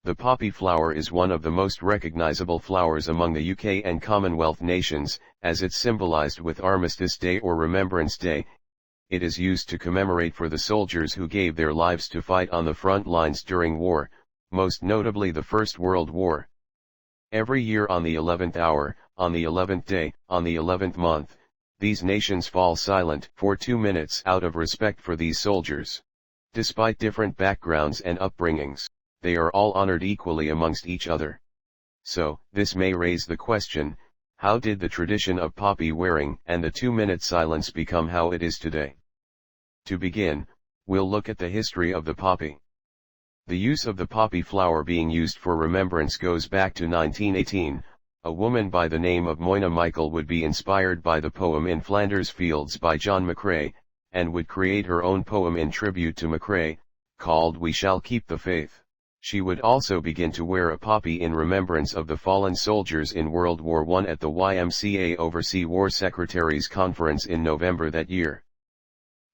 The poppy flower is one of the most recognizable flowers among the UK and Commonwealth nations, as it's symbolized with Armistice Day or Remembrance Day. It is used to commemorate for the soldiers who gave their lives to fight on the front lines during war, most notably the First World War. Every year on the 11th hour, on the 11th day, on the 11th month, these nations fall silent for 2 minutes out of respect for these soldiers. Despite different backgrounds and upbringings, they are all honored equally amongst each other. So, this may raise the question, how did the tradition of poppy wearing and the 2-minute silence become how it is today? To begin, we'll look at the history of the poppy. The use of the poppy flower being used for remembrance goes back to 1918. A woman by the name of Moina Michael would be inspired by the poem In Flanders Fields by John McCrae, and would create her own poem in tribute to McCrae, called We Shall Keep the Faith. She would also begin to wear a poppy in remembrance of the fallen soldiers in World War I at the YMCA Overseas War Secretaries Conference in November that year.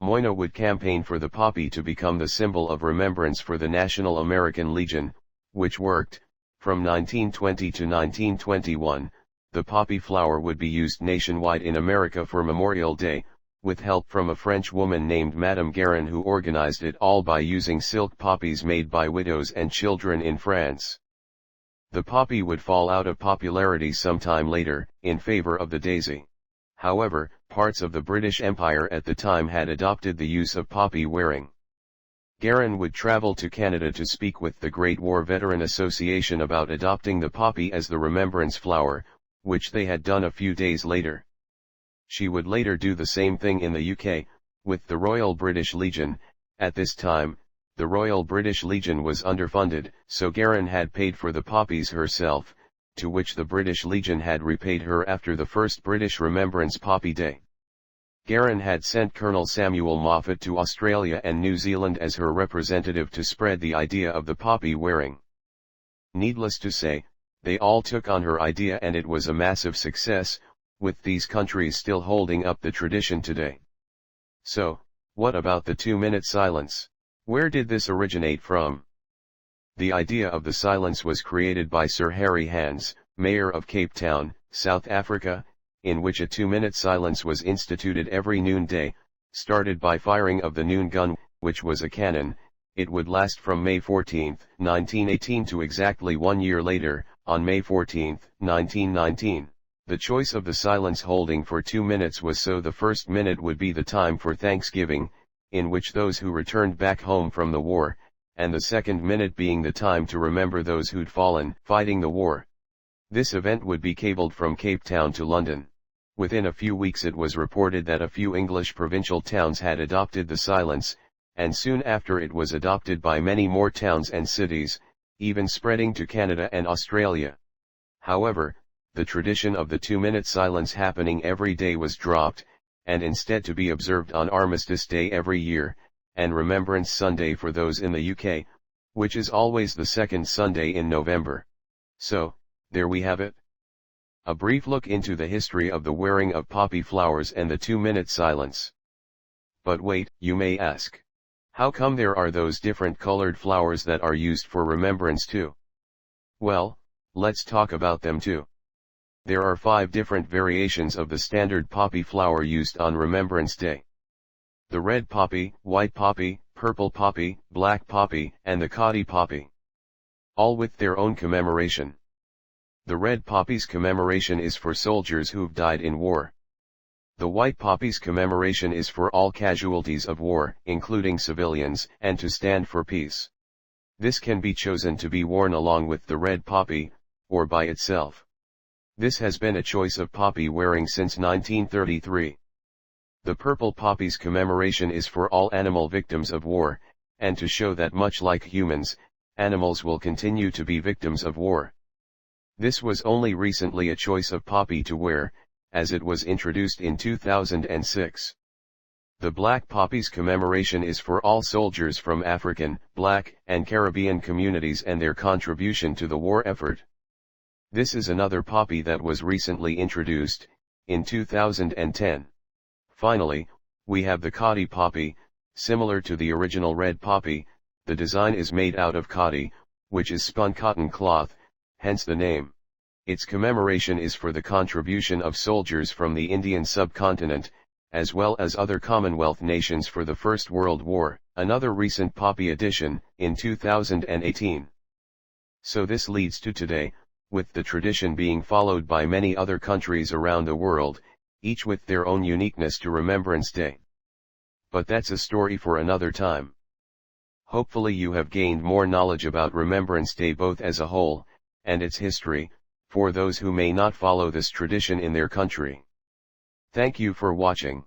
Moina would campaign for the poppy to become the symbol of remembrance for the National American Legion, which worked. From 1920 to 1921, the poppy flower would be used nationwide in America for Memorial Day, with help from a French woman named Madame Guérin who organized it all by using silk poppies made by widows and children in France. The poppy would fall out of popularity sometime later, in favor of the daisy. However, parts of the British Empire at the time had adopted the use of poppy wearing. Guérin would travel to Canada to speak with the Great War Veteran Association about adopting the poppy as the remembrance flower, which they had done a few days later. She would later do the same thing in the UK, with the Royal British Legion. At this time, the Royal British Legion was underfunded, so Guérin had paid for the poppies herself, to which the British Legion had repaid her after the first British Remembrance Poppy Day. Guérin had sent Colonel Samuel Moffat to Australia and New Zealand as her representative to spread the idea of the poppy wearing. Needless to say, they all took on her idea and it was a massive success, with these countries still holding up the tradition today. So, what about the 2-minute silence? Where did this originate from? The idea of the silence was created by Sir Harry Hans, Mayor of Cape Town, South Africa, in which a 2-minute silence was instituted every noonday, started by firing of the noon gun, which was a cannon. It would last from May 14, 1918 to exactly 1 year later, on May 14, 1919. The choice of the silence holding for 2 minutes was so the first minute would be the time for Thanksgiving, in which those who returned back home from the war, and the second minute being the time to remember those who'd fallen fighting the war. This event would be cabled from Cape Town to London. Within a few weeks it was reported that a few English provincial towns had adopted the silence, and soon after it was adopted by many more towns and cities, even spreading to Canada and Australia. However, the tradition of the 2-minute silence happening every day was dropped, and instead to be observed on Armistice Day every year, and Remembrance Sunday for those in the UK, which is always the second Sunday in November. So, there we have it. A brief look into the history of the wearing of poppy flowers and the 2-minute silence. But wait, you may ask. How come there are those different colored flowers that are used for remembrance too? Well, let's talk about them too. There are 5 different variations of the standard poppy flower used on Remembrance Day. The red poppy, white poppy, purple poppy, black poppy, and the Cottey poppy. All with their own commemoration. The red poppy's commemoration is for soldiers who've died in war. The white poppy's commemoration is for all casualties of war, including civilians, and to stand for peace. This can be chosen to be worn along with the red poppy, or by itself. This has been a choice of poppy wearing since 1933. The purple poppy's commemoration is for all animal victims of war, and to show that much like humans, animals will continue to be victims of war. This was only recently a choice of poppy to wear, as it was introduced in 2006. The black poppy's commemoration is for all soldiers from African, Black, and Caribbean communities and their contribution to the war effort. This is another poppy that was recently introduced, in 2010. Finally, we have the Cottey poppy. Similar to the original red poppy, the design is made out of Cottey, which is spun cotton cloth, hence the name. Its commemoration is for the contribution of soldiers from the Indian subcontinent, as well as other Commonwealth nations for the First World War, another recent Poppy addition, in 2018. So this leads to today, with the tradition being followed by many other countries around the world, each with their own uniqueness to Remembrance Day. But that's a story for another time. Hopefully you have gained more knowledge about Remembrance Day both as a whole, and its history, for those who may not follow this tradition in their country. Thank you for watching.